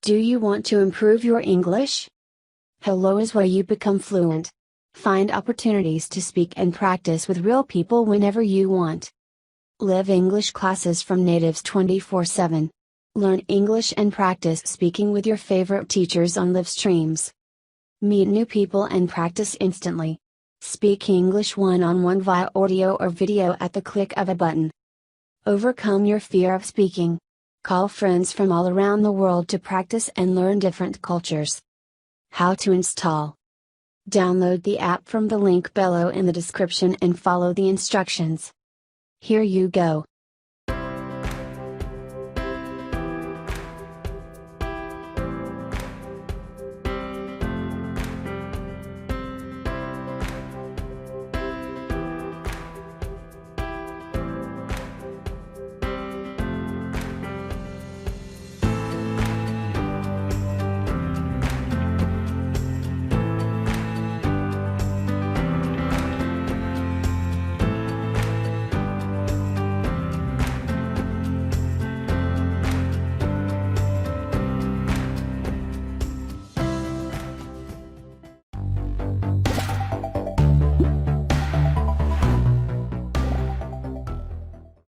Do you want to improve your English? Hello is where you become fluent. Find opportunities to speak and practice with real people whenever you want. Live English classes from natives 24/7. Learn English and practice speaking with your favorite teachers on live streams. Meet new people and practice instantly. Speak English one-on-one via audio or video at the click of a button. Overcome your fear of speaking. Call friends from all around the world to practice and learn different cultures. How to install. Download the app from the link below in the description and follow the instructions. Here you go.